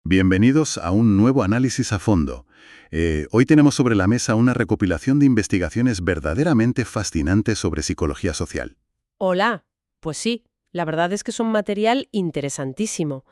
Bienvenidos a un nuevo análisis a fondo. Hoy tenemos sobre la mesa una recopilación de investigaciones verdaderamente fascinantes sobre psicología social. Hola, pues sí, la verdad es que son material interesantísimo.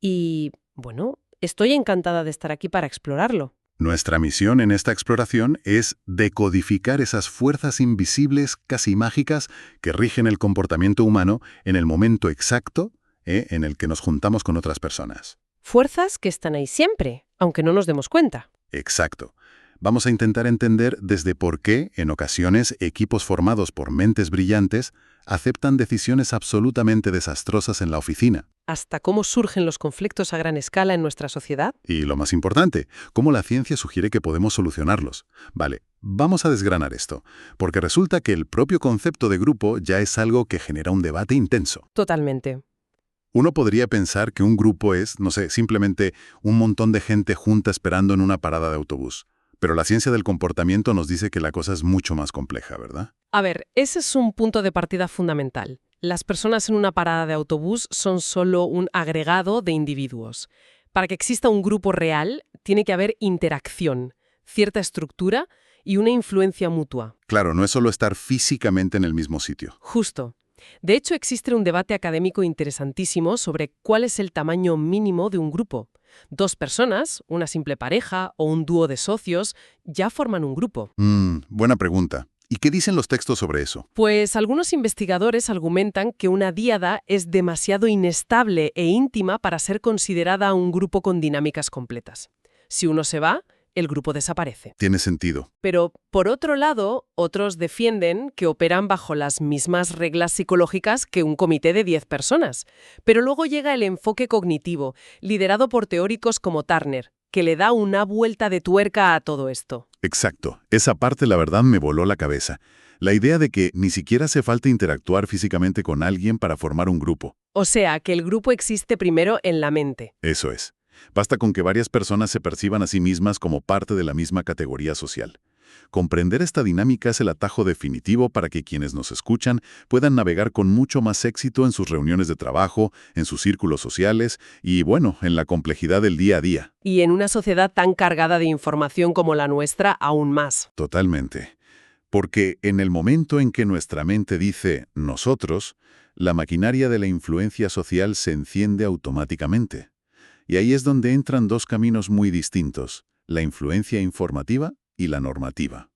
Y, bueno, estoy encantada de estar aquí para explorarlo. Nuestra misión en esta exploración es decodificar esas fuerzas invisibles, casi mágicas, que rigen el comportamiento humano en el momento exacto en el que nos juntamos con otras personas. Fuerzas que están ahí siempre, aunque no nos demos cuenta. Exacto. Vamos a intentar entender desde por qué, en ocasiones, equipos formados por mentes brillantes aceptan decisiones absolutamente desastrosas en la oficina. Hasta cómo surgen los conflictos a gran escala en nuestra sociedad. Y lo más importante, cómo la ciencia sugiere que podemos solucionarlos. Vale, vamos a desgranar esto, porque resulta que el propio concepto de grupo ya es algo que genera un debate intenso. Totalmente. Uno podría pensar que un grupo es, no sé, simplemente un montón de gente junta esperando en una parada de autobús. Pero la ciencia del comportamiento nos dice que la cosa es mucho más compleja, ¿verdad? A ver, ese es un punto de partida fundamental. Las personas en una parada de autobús son solo un agregado de individuos. Para que exista un grupo real, tiene que haber interacción, cierta estructura y una influencia mutua. Claro, no es solo estar físicamente en el mismo sitio. Justo. De hecho, existe un debate académico interesantísimo sobre cuál es el tamaño mínimo de un grupo. Dos personas, una simple pareja o un dúo de socios ya forman un grupo. Buena pregunta. ¿Y qué dicen los textos sobre eso? Pues algunos investigadores argumentan que una díada es demasiado inestable e íntima para ser considerada un grupo con dinámicas completas. Si uno se va, el grupo desaparece. Tiene sentido. Pero, por otro lado, otros defienden que operan bajo las mismas reglas psicológicas que un comité de 10 personas. Pero luego llega el enfoque cognitivo, liderado por teóricos como Turner, que le da una vuelta de tuerca a todo esto. Exacto. Esa parte, la verdad, me voló la cabeza. La idea de que ni siquiera hace falta interactuar físicamente con alguien para formar un grupo. O sea, que el grupo existe primero en la mente. Eso es. Basta con que varias personas se perciban a sí mismas como parte de la misma categoría social. Comprender esta dinámica es el atajo definitivo para que quienes nos escuchan puedan navegar con mucho más éxito en sus reuniones de trabajo, en sus círculos sociales y, bueno, en la complejidad del día a día. Y en una sociedad tan cargada de información como la nuestra, aún más. Totalmente. Porque en el momento en que nuestra mente dice «nosotros», la maquinaria de la influencia social se enciende automáticamente. Y ahí es donde entran dos caminos muy distintos, la influencia informativa y la normativa.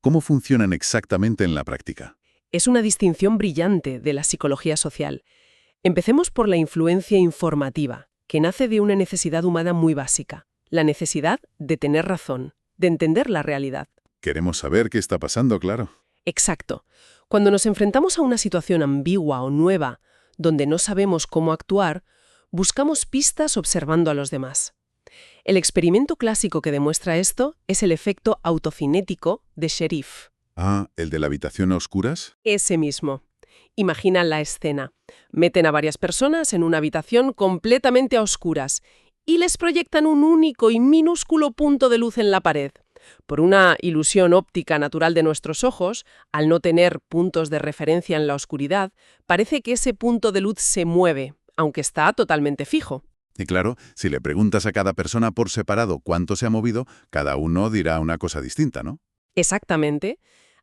¿Cómo funcionan exactamente en la práctica? Es una distinción brillante de la psicología social. Empecemos por la influencia informativa, que nace de una necesidad humana muy básica, la necesidad de tener razón, de entender la realidad. Queremos saber qué está pasando, claro. Exacto. Cuando nos enfrentamos a una situación ambigua o nueva, donde no sabemos cómo actuar, buscamos pistas observando a los demás. El experimento clásico que demuestra esto es el efecto autocinético de Sheriff. Ah, ¿el de la habitación a oscuras? Ese mismo. Imagina la escena. Meten a varias personas en una habitación completamente a oscuras y les proyectan un único y minúsculo punto de luz en la pared. Por una ilusión óptica natural de nuestros ojos, al no tener puntos de referencia en la oscuridad, parece que ese punto de luz se mueve, aunque está totalmente fijo. Y claro, si le preguntas a cada persona por separado cuánto se ha movido, cada uno dirá una cosa distinta, ¿no? Exactamente.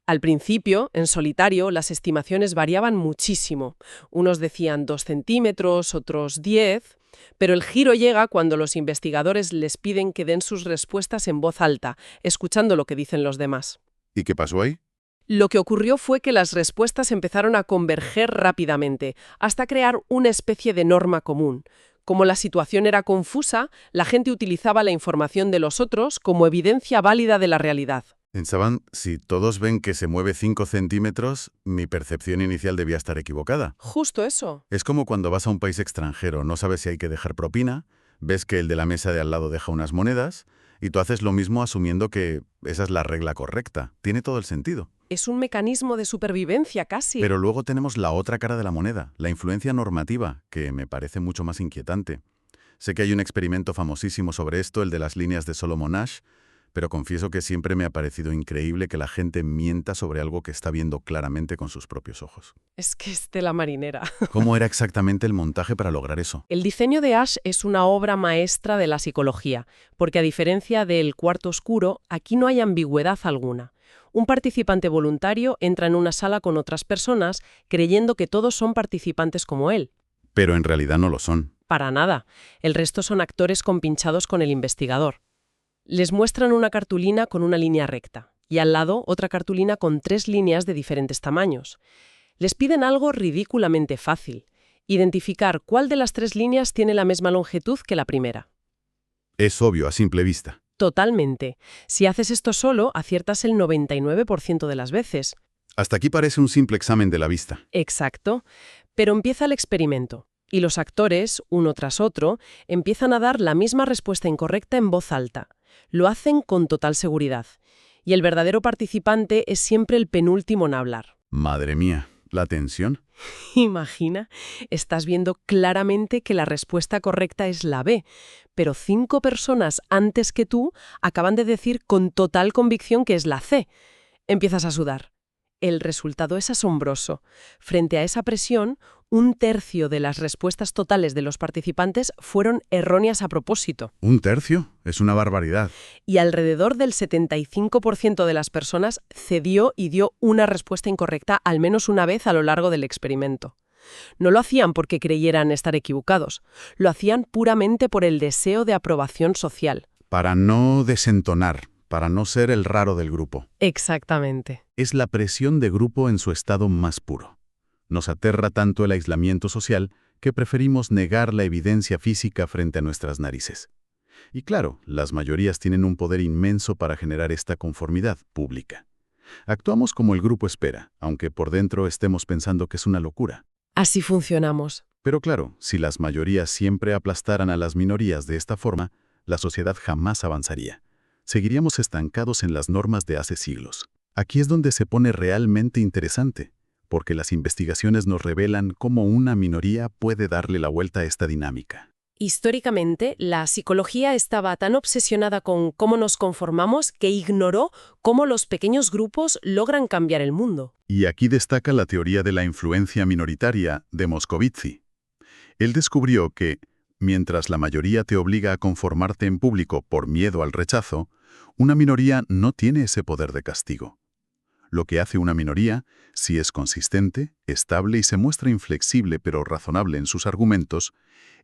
Al principio, en solitario, las estimaciones variaban muchísimo. Unos decían 2 centímetros, otros 10, pero el giro llega cuando los investigadores les piden que den sus respuestas en voz alta, escuchando lo que dicen los demás. ¿Y qué pasó ahí? Lo que ocurrió fue que las respuestas empezaron a converger rápidamente, hasta crear una especie de norma común. Como la situación era confusa, la gente utilizaba la información de los otros como evidencia válida de la realidad. Pensaban, si todos ven que se mueve 5 centímetros, mi percepción inicial debía estar equivocada. Justo eso. Es como cuando vas a un país extranjero, no sabes si hay que dejar propina, ves que el de la mesa de al lado deja unas monedas, y tú haces lo mismo asumiendo que esa es la regla correcta. Tiene todo el sentido. Es un mecanismo de supervivencia casi. Pero luego tenemos la otra cara de la moneda, la influencia normativa, que me parece mucho más inquietante. Sé que hay un experimento famosísimo sobre esto, el de las líneas de Solomon Asch, pero confieso que siempre me ha parecido increíble que la gente mienta sobre algo que está viendo claramente con sus propios ojos. Es que es tela marinera. ¿Cómo era exactamente el montaje para lograr eso? El diseño de Ash es una obra maestra de la psicología, porque a diferencia del cuarto oscuro, aquí no hay ambigüedad alguna. Un participante voluntario entra en una sala con otras personas creyendo que todos son participantes como él. Pero en realidad no lo son. Para nada. El resto son actores compinchados con el investigador. Les muestran una cartulina con una línea recta y al lado otra cartulina con 3 líneas de diferentes tamaños. Les piden algo ridículamente fácil: identificar cuál de las 3 líneas tiene la misma longitud que la primera. Es obvio a simple vista. Totalmente. Si haces esto solo, aciertas el 99% de las veces. Hasta aquí parece un simple examen de la vista. Exacto. Pero empieza el experimento. Y los actores, uno tras otro, empiezan a dar la misma respuesta incorrecta en voz alta. Lo hacen con total seguridad. Y el verdadero participante es siempre el penúltimo en hablar. Madre mía, ¿la tensión? Imagina, estás viendo claramente que la respuesta correcta es la B, pero 5 personas antes que tú acaban de decir con total convicción que es la C. Empiezas a sudar. El resultado es asombroso. Frente a esa presión, 1/3 de las respuestas totales de los participantes fueron erróneas a propósito. ¿1/3? Es una barbaridad. Y alrededor del 75% de las personas cedió y dio una respuesta incorrecta al menos una vez a lo largo del experimento. No lo hacían porque creyeran estar equivocados, lo hacían puramente por el deseo de aprobación social. Para no desentonar, para no ser el raro del grupo. Exactamente. Es la presión de grupo en su estado más puro. Nos aterra tanto el aislamiento social que preferimos negar la evidencia física frente a nuestras narices. Y claro, las mayorías tienen un poder inmenso para generar esta conformidad pública. Actuamos como el grupo espera, aunque por dentro estemos pensando que es una locura. Así funcionamos. Pero claro, si las mayorías siempre aplastaran a las minorías de esta forma, la sociedad jamás avanzaría. Seguiríamos estancados en las normas de hace siglos. Aquí es donde se pone realmente interesante, porque las investigaciones nos revelan cómo una minoría puede darle la vuelta a esta dinámica. Históricamente, la psicología estaba tan obsesionada con cómo nos conformamos que ignoró cómo los pequeños grupos logran cambiar el mundo. Y aquí destaca la teoría de la influencia minoritaria de Moscovici. Él descubrió que, mientras la mayoría te obliga a conformarte en público por miedo al rechazo, una minoría no tiene ese poder de castigo. Lo que hace una minoría, si es consistente, estable y se muestra inflexible pero razonable en sus argumentos,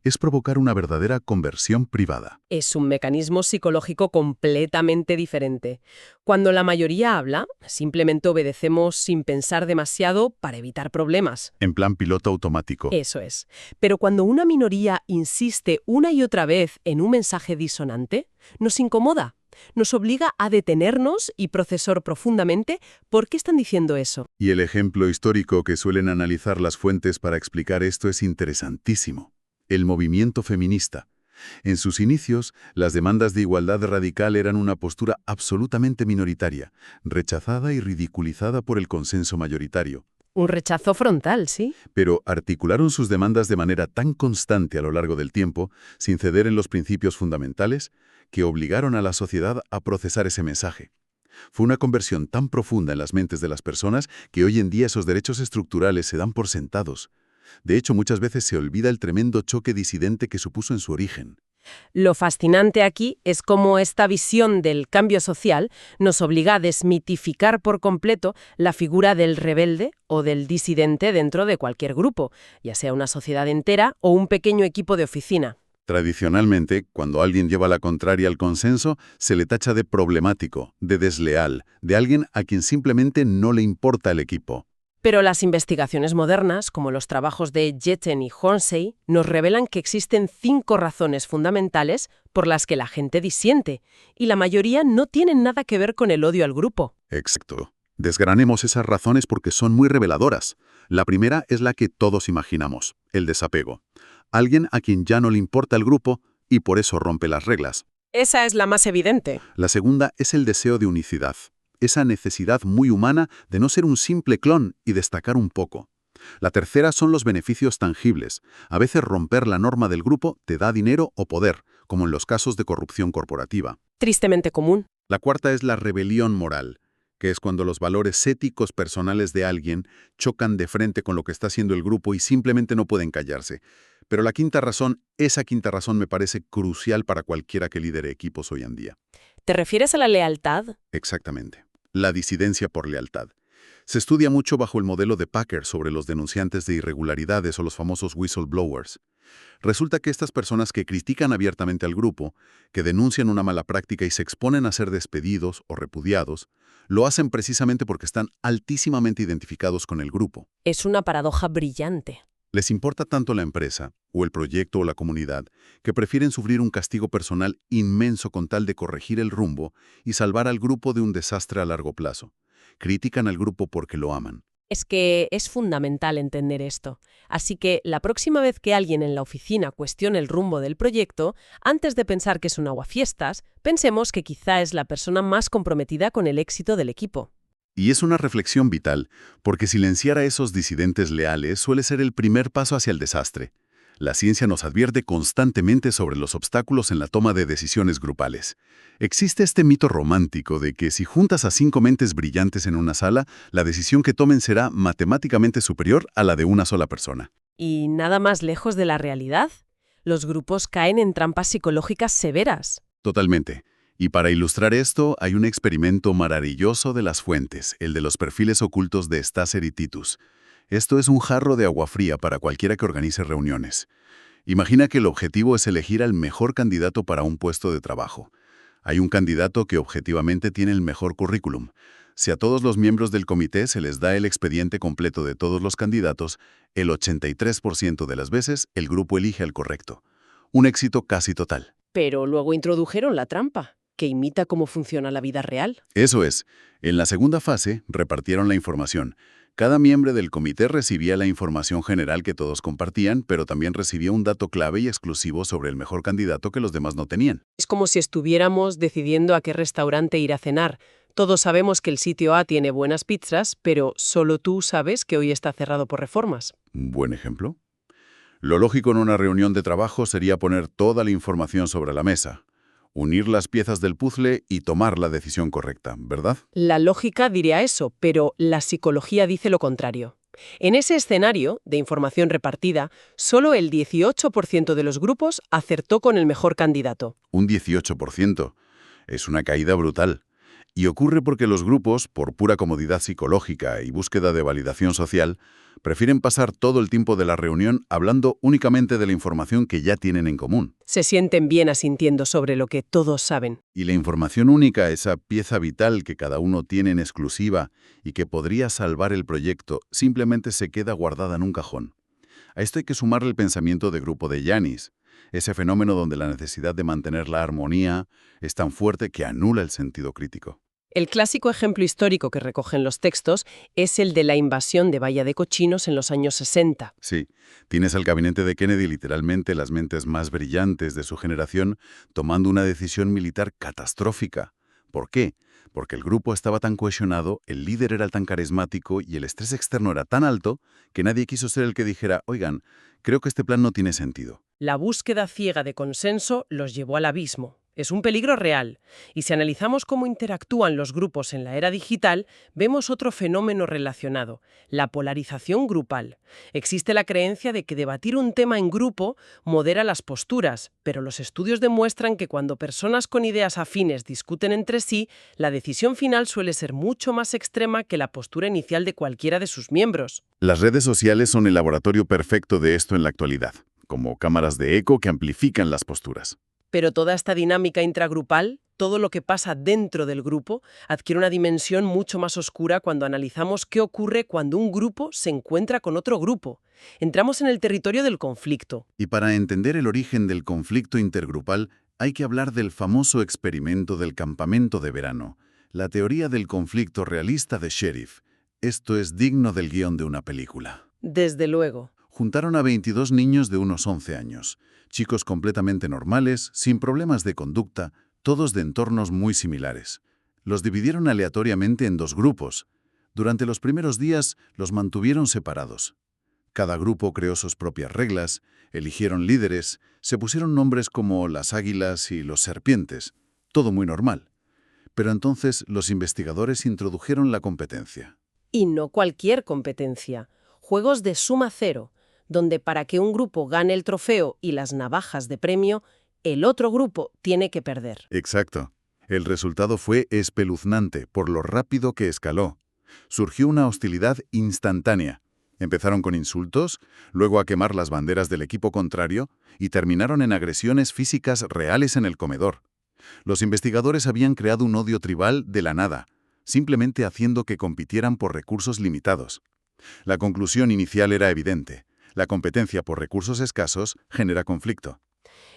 es provocar una verdadera conversión privada. Es un mecanismo psicológico completamente diferente. Cuando la mayoría habla, simplemente obedecemos sin pensar demasiado para evitar problemas. En plan piloto automático. Eso es. Pero cuando una minoría insiste una y otra vez en un mensaje disonante, nos incomoda. Nos obliga a detenernos y procesar profundamente por qué están diciendo eso. Y el ejemplo histórico que suelen analizar las fuentes para explicar esto es interesantísimo. El movimiento feminista. En sus inicios, las demandas de igualdad radical eran una postura absolutamente minoritaria, rechazada y ridiculizada por el consenso mayoritario. Un rechazo frontal, ¿sí? Pero articularon sus demandas de manera tan constante a lo largo del tiempo, sin ceder en los principios fundamentales, que obligaron a la sociedad a procesar ese mensaje. Fue una conversión tan profunda en las mentes de las personas que hoy en día esos derechos estructurales se dan por sentados. De hecho, muchas veces se olvida el tremendo choque disidente que supuso en su origen. Lo fascinante aquí es cómo esta visión del cambio social nos obliga a desmitificar por completo la figura del rebelde o del disidente dentro de cualquier grupo, ya sea una sociedad entera o un pequeño equipo de oficina. Tradicionalmente, cuando alguien lleva la contraria al consenso, se le tacha de problemático, de desleal, de alguien a quien simplemente no le importa el equipo. Pero las investigaciones modernas, como los trabajos de Jetten y Hornsey, nos revelan que existen 5 razones fundamentales por las que la gente disiente, y la mayoría no tienen nada que ver con el odio al grupo. Exacto. Desgranemos esas razones porque son muy reveladoras. La primera es la que todos imaginamos, el desapego. Alguien a quien ya no le importa el grupo y por eso rompe las reglas. Esa es la más evidente. La segunda es el deseo de unicidad. Esa necesidad muy humana de no ser un simple clon y destacar un poco. La tercera son los beneficios tangibles. A veces romper la norma del grupo te da dinero o poder, como en los casos de corrupción corporativa. Tristemente común. La cuarta es la rebelión moral, que es cuando los valores éticos personales de alguien chocan de frente con lo que está haciendo el grupo y simplemente no pueden callarse. Pero esa quinta razón me parece crucial para cualquiera que lidere equipos hoy en día. ¿Te refieres a la lealtad? Exactamente. La disidencia por lealtad. Se estudia mucho bajo el modelo de Packer sobre los denunciantes de irregularidades o los famosos whistleblowers. Resulta que estas personas que critican abiertamente al grupo, que denuncian una mala práctica y se exponen a ser despedidos o repudiados, lo hacen precisamente porque están altísimamente identificados con el grupo. Es una paradoja brillante. Les importa tanto la empresa, o el proyecto o la comunidad, que prefieren sufrir un castigo personal inmenso con tal de corregir el rumbo y salvar al grupo de un desastre a largo plazo. Critican al grupo porque lo aman. Es que es fundamental entender esto. Así que la próxima vez que alguien en la oficina cuestione el rumbo del proyecto, antes de pensar que es un aguafiestas, pensemos que quizá es la persona más comprometida con el éxito del equipo. Y es una reflexión vital, porque silenciar a esos disidentes leales suele ser el primer paso hacia el desastre. La ciencia nos advierte constantemente sobre los obstáculos en la toma de decisiones grupales. Existe este mito romántico de que si juntas a 5 mentes brillantes en una sala, la decisión que tomen será matemáticamente superior a la de una sola persona. Y nada más lejos de la realidad. Los grupos caen en trampas psicológicas severas. Totalmente. Y para ilustrar esto, hay un experimento maravilloso de las fuentes, el de los perfiles ocultos de Stasser y Titus. Esto es un jarro de agua fría para cualquiera que organice reuniones. Imagina que el objetivo es elegir al mejor candidato para un puesto de trabajo. Hay un candidato que objetivamente tiene el mejor currículum. Si a todos los miembros del comité se les da el expediente completo de todos los candidatos, el 83% de las veces el grupo elige al correcto. Un éxito casi total. Pero luego introdujeron la trampa, que imita cómo funciona la vida real. Eso es. En la segunda fase, repartieron la información. Cada miembro del comité recibía la información general que todos compartían, pero también recibía un dato clave y exclusivo sobre el mejor candidato que los demás no tenían. Es como si estuviéramos decidiendo a qué restaurante ir a cenar. Todos sabemos que el sitio A tiene buenas pizzas, pero solo tú sabes que hoy está cerrado por reformas. Buen ejemplo. Lo lógico en una reunión de trabajo sería poner toda la información sobre la mesa, unir las piezas del puzzle y tomar la decisión correcta, ¿verdad? La lógica diría eso, pero la psicología dice lo contrario. En ese escenario de información repartida, solo el 18% de los grupos acertó con el mejor candidato. Un 18%. Es una caída brutal. Y ocurre porque los grupos, por pura comodidad psicológica y búsqueda de validación social, prefieren pasar todo el tiempo de la reunión hablando únicamente de la información que ya tienen en común. Se sienten bien asintiendo sobre lo que todos saben. Y la información única, esa pieza vital que cada uno tiene en exclusiva y que podría salvar el proyecto, simplemente se queda guardada en un cajón. A esto hay que sumarle el pensamiento de grupo de Yanis, ese fenómeno donde la necesidad de mantener la armonía es tan fuerte que anula el sentido crítico. El clásico ejemplo histórico que recogen los textos es el de la invasión de Bahía de Cochinos en los años 60. Sí, tienes al gabinete de Kennedy literalmente las mentes más brillantes de su generación tomando una decisión militar catastrófica. ¿Por qué? Porque el grupo estaba tan cohesionado, el líder era tan carismático y el estrés externo era tan alto que nadie quiso ser el que dijera, oigan, creo que este plan no tiene sentido. La búsqueda ciega de consenso los llevó al abismo. Es un peligro real. Y si analizamos cómo interactúan los grupos en la era digital, vemos otro fenómeno relacionado, la polarización grupal. Existe la creencia de que debatir un tema en grupo modera las posturas, pero los estudios demuestran que cuando personas con ideas afines discuten entre sí, la decisión final suele ser mucho más extrema que la postura inicial de cualquiera de sus miembros. Las redes sociales son el laboratorio perfecto de esto en la actualidad, como cámaras de eco que amplifican las posturas. Pero toda esta dinámica intragrupal, todo lo que pasa dentro del grupo, adquiere una dimensión mucho más oscura cuando analizamos qué ocurre cuando un grupo se encuentra con otro grupo. Entramos en el territorio del conflicto. Y para entender el origen del conflicto intergrupal, hay que hablar del famoso experimento del campamento de verano, la teoría del conflicto realista de Sheriff. Esto es digno del guión de una película. Desde luego. Juntaron a 22 niños de unos 11 años, chicos completamente normales, sin problemas de conducta, todos de entornos muy similares. Los dividieron aleatoriamente en 2 grupos. Durante los primeros días los mantuvieron separados. Cada grupo creó sus propias reglas, eligieron líderes, se pusieron nombres como las águilas y los serpientes, todo muy normal. Pero entonces los investigadores introdujeron la competencia. Y no cualquier competencia. Juegos de suma cero, donde para que un grupo gane el trofeo y las navajas de premio, el otro grupo tiene que perder. Exacto. El resultado fue espeluznante por lo rápido que escaló. Surgió una hostilidad instantánea. Empezaron con insultos, luego a quemar las banderas del equipo contrario y terminaron en agresiones físicas reales en el comedor. Los investigadores habían creado un odio tribal de la nada, simplemente haciendo que compitieran por recursos limitados. La conclusión inicial era evidente. La competencia por recursos escasos genera conflicto.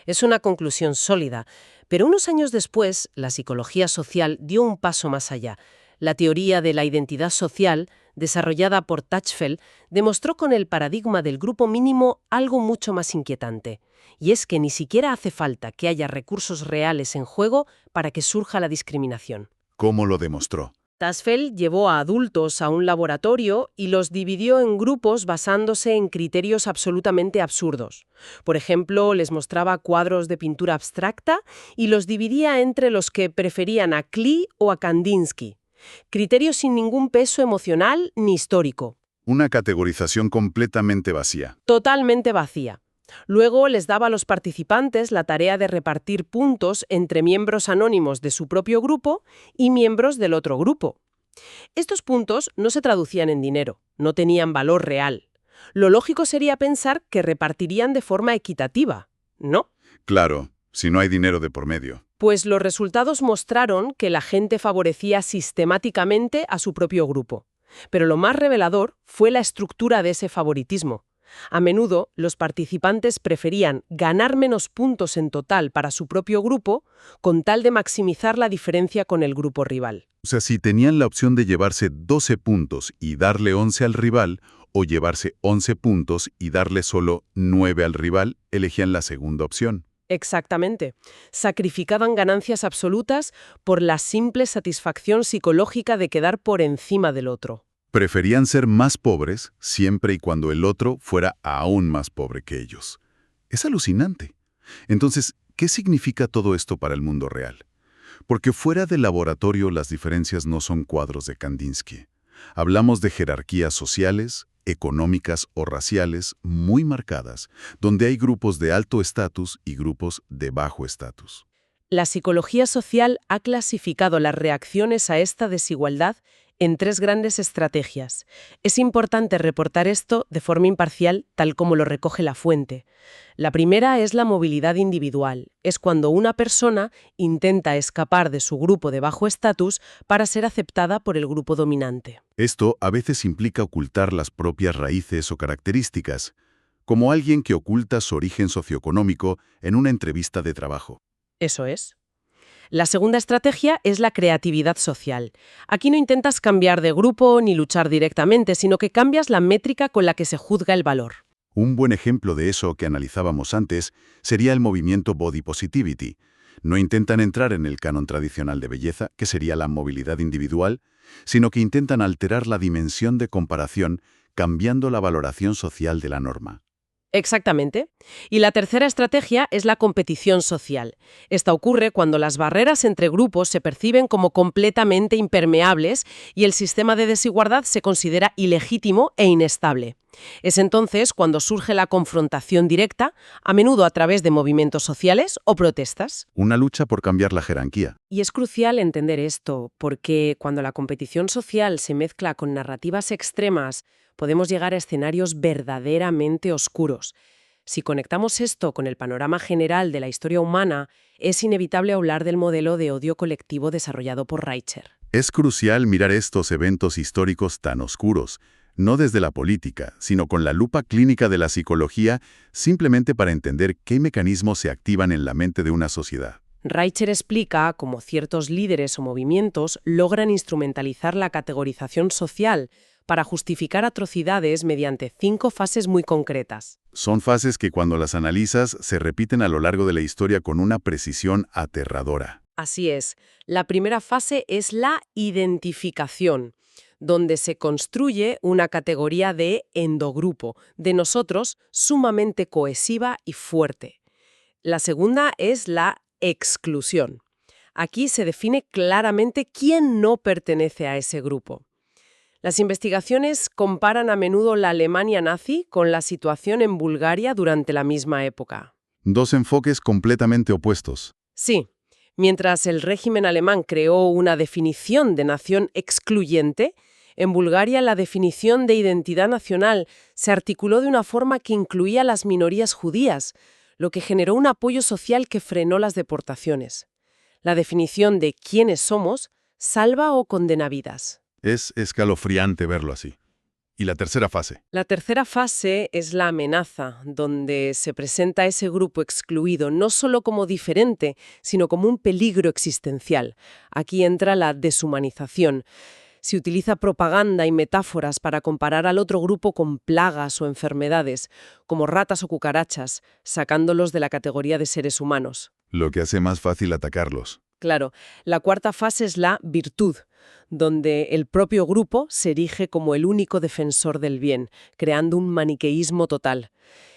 Es una conclusión sólida, pero unos años después, la psicología social dio un paso más allá. La teoría de la identidad social, desarrollada por Tachfeld, demostró con el paradigma del grupo mínimo algo mucho más inquietante. Y es que ni siquiera hace falta que haya recursos reales en juego para que surja la discriminación. ¿Cómo lo demostró? Tachfeld llevó a adultos a un laboratorio y los dividió en grupos basándose en criterios absolutamente absurdos. Por ejemplo, les mostraba cuadros de pintura abstracta y los dividía entre los que preferían a Klee o a Kandinsky. Criterios sin ningún peso emocional ni histórico. Una categorización completamente vacía. Totalmente vacía. Luego les daba a los participantes la tarea de repartir puntos entre miembros anónimos de su propio grupo y miembros del otro grupo. Estos puntos no se traducían en dinero, no tenían valor real. Lo lógico sería pensar que repartirían de forma equitativa, ¿no? Claro, si no hay dinero de por medio. Pues los resultados mostraron que la gente favorecía sistemáticamente a su propio grupo. Pero lo más revelador fue la estructura de ese favoritismo. A menudo, los participantes preferían ganar menos puntos en total para su propio grupo con tal de maximizar la diferencia con el grupo rival. O sea, si tenían la opción de llevarse 12 puntos y darle 11 al rival, o llevarse 11 puntos y darle solo 9 al rival, elegían la segunda opción. Exactamente. Sacrificaban ganancias absolutas por la simple satisfacción psicológica de quedar por encima del otro. Preferían ser más pobres siempre y cuando el otro fuera aún más pobre que ellos. Es alucinante. Entonces, ¿qué significa todo esto para el mundo real? Porque fuera del laboratorio las diferencias no son cuadros de Kandinsky. Hablamos de jerarquías sociales, económicas o raciales muy marcadas, donde hay grupos de alto estatus y grupos de bajo estatus. La psicología social ha clasificado las reacciones a esta desigualdad en 3 grandes estrategias. Es importante reportar esto de forma imparcial, tal como lo recoge la fuente. La primera es la movilidad individual. Es cuando una persona intenta escapar de su grupo de bajo estatus para ser aceptada por el grupo dominante. Esto a veces implica ocultar las propias raíces o características, como alguien que oculta su origen socioeconómico en una entrevista de trabajo. Eso es. La segunda estrategia es la creatividad social. Aquí no intentas cambiar de grupo ni luchar directamente, sino que cambias la métrica con la que se juzga el valor. Un buen ejemplo de eso que analizábamos antes sería el movimiento Body Positivity. No intentan entrar en el canon tradicional de belleza, que sería la movilidad individual, sino que intentan alterar la dimensión de comparación cambiando la valoración social de la norma. Exactamente. Y la tercera estrategia es la competición social. Esta ocurre cuando las barreras entre grupos se perciben como completamente impermeables y el sistema de desigualdad se considera ilegítimo e inestable. Es entonces cuando surge la confrontación directa, a menudo a través de movimientos sociales o protestas. Una lucha por cambiar la jerarquía. Y es crucial entender esto, porque cuando la competición social se mezcla con narrativas extremas, podemos llegar a escenarios verdaderamente oscuros. Si conectamos esto con el panorama general de la historia humana, es inevitable hablar del modelo de odio colectivo desarrollado por Reicher. Es crucial mirar estos eventos históricos tan oscuros, no desde la política, sino con la lupa clínica de la psicología, simplemente para entender qué mecanismos se activan en la mente de una sociedad. Reicher explica cómo ciertos líderes o movimientos logran instrumentalizar la categorización social para justificar atrocidades mediante 5 fases muy concretas. Son fases que cuando las analizas se repiten a lo largo de la historia con una precisión aterradora. Así es. La primera fase es la identificación, donde se construye una categoría de endogrupo, de nosotros sumamente cohesiva y fuerte. La segunda es la exclusión. Aquí se define claramente quién no pertenece a ese grupo. Las investigaciones comparan a menudo la Alemania nazi con la situación en Bulgaria durante la misma época. Dos enfoques completamente opuestos. Sí, mientras el régimen alemán creó una definición de nación excluyente, en Bulgaria la definición de identidad nacional se articuló de una forma que incluía a las minorías judías, lo que generó un apoyo social que frenó las deportaciones. La definición de quiénes somos salva o condena vidas. Es escalofriante verlo así. ¿Y la tercera fase? La tercera fase es la amenaza, donde se presenta a ese grupo excluido no solo como diferente, sino como un peligro existencial. Aquí entra la deshumanización. Se utiliza propaganda y metáforas para comparar al otro grupo con plagas o enfermedades, como ratas o cucarachas, sacándolos de la categoría de seres humanos. Lo que hace más fácil atacarlos. Claro, la cuarta fase es la virtud, donde el propio grupo se erige como el único defensor del bien, creando un maniqueísmo total.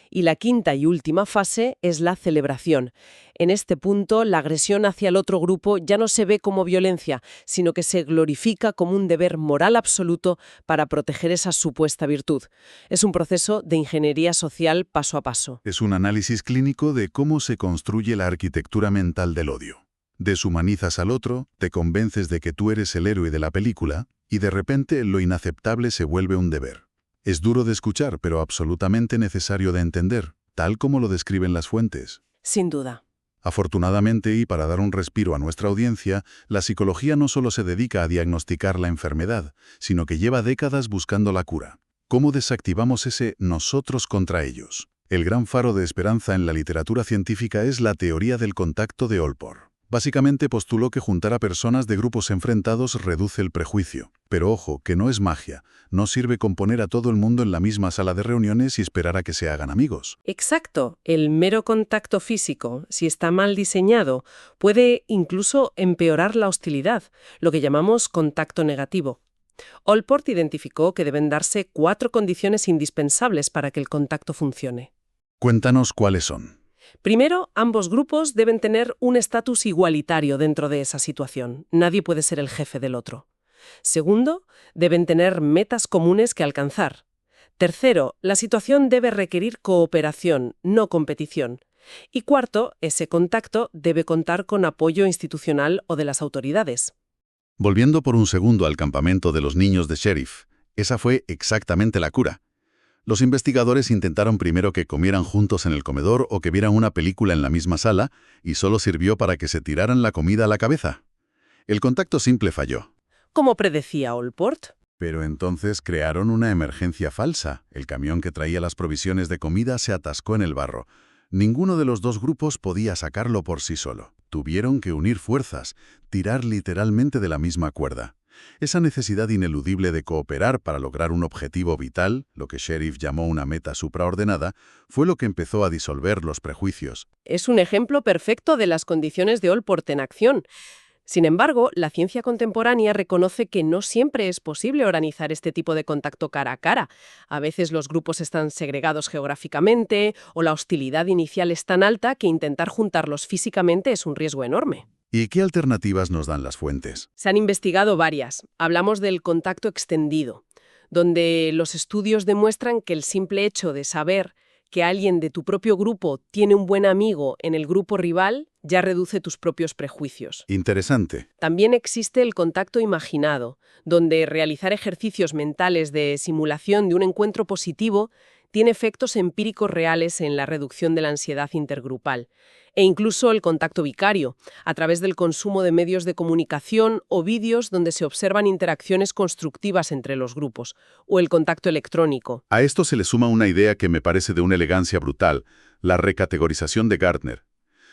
Y la quinta y última fase es la celebración. En este punto, la agresión hacia el otro grupo ya no se ve como violencia, sino que se glorifica como un deber moral absoluto para proteger esa supuesta virtud. Es un proceso de ingeniería social paso a paso. Es un análisis clínico de cómo se construye la arquitectura mental del odio. Deshumanizas al otro, te convences de que tú eres el héroe de la película, y de repente lo inaceptable se vuelve un deber. Es duro de escuchar, pero absolutamente necesario de entender, tal como lo describen las fuentes. Sin duda. Afortunadamente, y para dar un respiro a nuestra audiencia, la psicología no solo se dedica a diagnosticar la enfermedad, sino que lleva décadas buscando la cura. ¿Cómo desactivamos ese nosotros contra ellos? El gran faro de esperanza en la literatura científica es la teoría del contacto de Allport. Básicamente postuló que juntar a personas de grupos enfrentados reduce el prejuicio. Pero ojo, que no es magia. No sirve con poner a todo el mundo en la misma sala de reuniones y esperar a que se hagan amigos. Exacto. El mero contacto físico, si está mal diseñado, puede incluso empeorar la hostilidad, lo que llamamos contacto negativo. Allport identificó que deben darse 4 condiciones indispensables para que el contacto funcione. Cuéntanos cuáles son. Primero, ambos grupos deben tener un estatus igualitario dentro de esa situación. Nadie puede ser el jefe del otro. Segundo, deben tener metas comunes que alcanzar. Tercero, la situación debe requerir cooperación, no competición. Y cuarto, ese contacto debe contar con apoyo institucional o de las autoridades. Volviendo por un segundo al campamento de los niños de Sheriff, esa fue exactamente la cura. Los investigadores intentaron primero que comieran juntos en el comedor o que vieran una película en la misma sala, y solo sirvió para que se tiraran la comida a la cabeza. El contacto simple falló. Como predecía Allport. Pero entonces crearon una emergencia falsa. El camión que traía las provisiones de comida se atascó en el barro. Ninguno de los dos grupos podía sacarlo por sí solo. Tuvieron que unir fuerzas, tirar literalmente de la misma cuerda. Esa necesidad ineludible de cooperar para lograr un objetivo vital, lo que Sheriff llamó una meta supraordenada, fue lo que empezó a disolver los prejuicios. Es un ejemplo perfecto de las condiciones de Allport en acción. Sin embargo, la ciencia contemporánea reconoce que no siempre es posible organizar este tipo de contacto cara a cara. A veces los grupos están segregados geográficamente o la hostilidad inicial es tan alta que intentar juntarlos físicamente es un riesgo enorme. ¿Y qué alternativas nos dan las fuentes? Se han investigado varias. Hablamos del contacto extendido, donde los estudios demuestran que el simple hecho de saber que alguien de tu propio grupo tiene un buen amigo en el grupo rival ya reduce tus propios prejuicios. Interesante. También existe el contacto imaginado, donde realizar ejercicios mentales de simulación de un encuentro positivo tiene efectos empíricos reales en la reducción de la ansiedad intergrupal. E incluso el contacto vicario, a través del consumo de medios de comunicación o vídeos donde se observan interacciones constructivas entre los grupos, o el contacto electrónico. A esto se le suma una idea que me parece de una elegancia brutal, la recategorización de Gardner.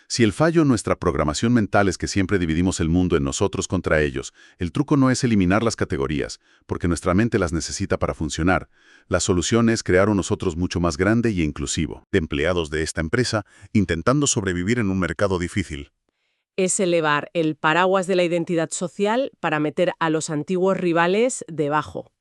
Si el fallo en nuestra programación mental es que siempre dividimos el mundo en nosotros contra ellos, el truco no es eliminar las categorías, porque nuestra mente las necesita para funcionar. La solución es crear un nosotros mucho más grande y inclusivo, de empleados de esta empresa, intentando sobrevivir en un mercado difícil. Es elevar el paraguas de la identidad social para meter a los antiguos rivales debajo.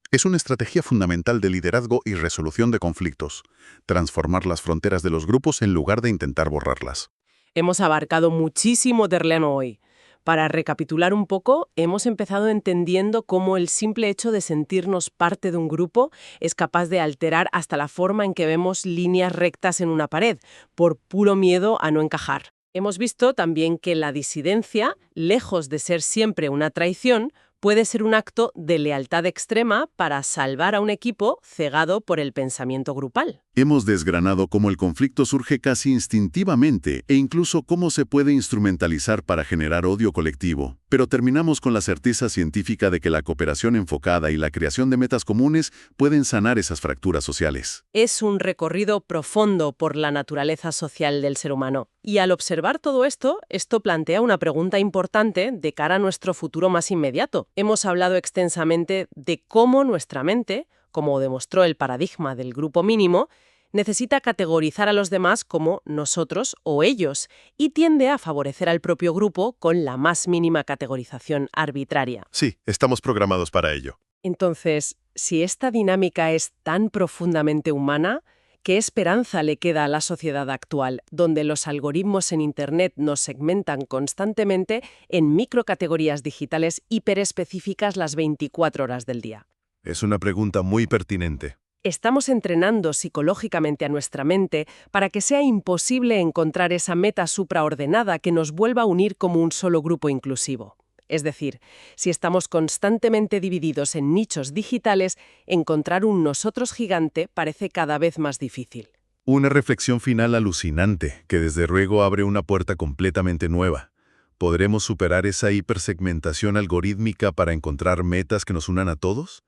Es una estrategia fundamental de liderazgo y resolución de conflictos, transformar las fronteras de los grupos en lugar de intentar borrarlas. Hemos abarcado muchísimo terreno hoy. Para recapitular un poco, hemos empezado entendiendo cómo el simple hecho de sentirnos parte de un grupo es capaz de alterar hasta la forma en que vemos líneas rectas en una pared, por puro miedo a no encajar. Hemos visto también que la disidencia, lejos de ser siempre una traición, puede ser un acto de lealtad extrema para salvar a un equipo cegado por el pensamiento grupal. Hemos desgranado cómo el conflicto surge casi instintivamente e incluso cómo se puede instrumentalizar para generar odio colectivo. Pero terminamos con la certeza científica de que la cooperación enfocada y la creación de metas comunes pueden sanar esas fracturas sociales. Es un recorrido profundo por la naturaleza social del ser humano. Y al observar todo esto, esto plantea una pregunta importante de cara a nuestro futuro más inmediato. Hemos hablado extensamente de cómo nuestra mente, como demostró el paradigma del grupo mínimo, necesita categorizar a los demás como nosotros o ellos y tiende a favorecer al propio grupo con la más mínima categorización arbitraria. Sí, estamos programados para ello. Entonces, si esta dinámica es tan profundamente humana, ¿qué esperanza le queda a la sociedad actual, donde los algoritmos en Internet nos segmentan constantemente en microcategorías digitales hiperespecíficas las 24 horas del día? Es una pregunta muy pertinente. Estamos entrenando psicológicamente a nuestra mente para que sea imposible encontrar esa meta supraordenada que nos vuelva a unir como un solo grupo inclusivo. Es decir, si estamos constantemente divididos en nichos digitales, encontrar un nosotros gigante parece cada vez más difícil. Una reflexión final alucinante que desde luego abre una puerta completamente nueva. ¿Podremos superar esa hipersegmentación algorítmica para encontrar metas que nos unan a todos?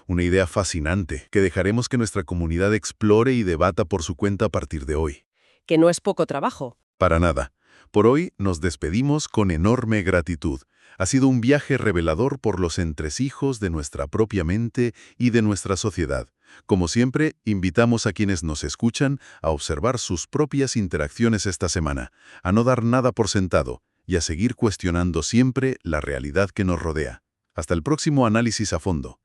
Una idea fascinante que dejaremos que nuestra comunidad explore y debata por su cuenta a partir de hoy. Que no es poco trabajo. Para nada. Por hoy nos despedimos con enorme gratitud. Ha sido un viaje revelador por los entresijos de nuestra propia mente y de nuestra sociedad. Como siempre, invitamos a quienes nos escuchan a observar sus propias interacciones esta semana, a no dar nada por sentado y a seguir cuestionando siempre la realidad que nos rodea. Hasta el próximo análisis a fondo.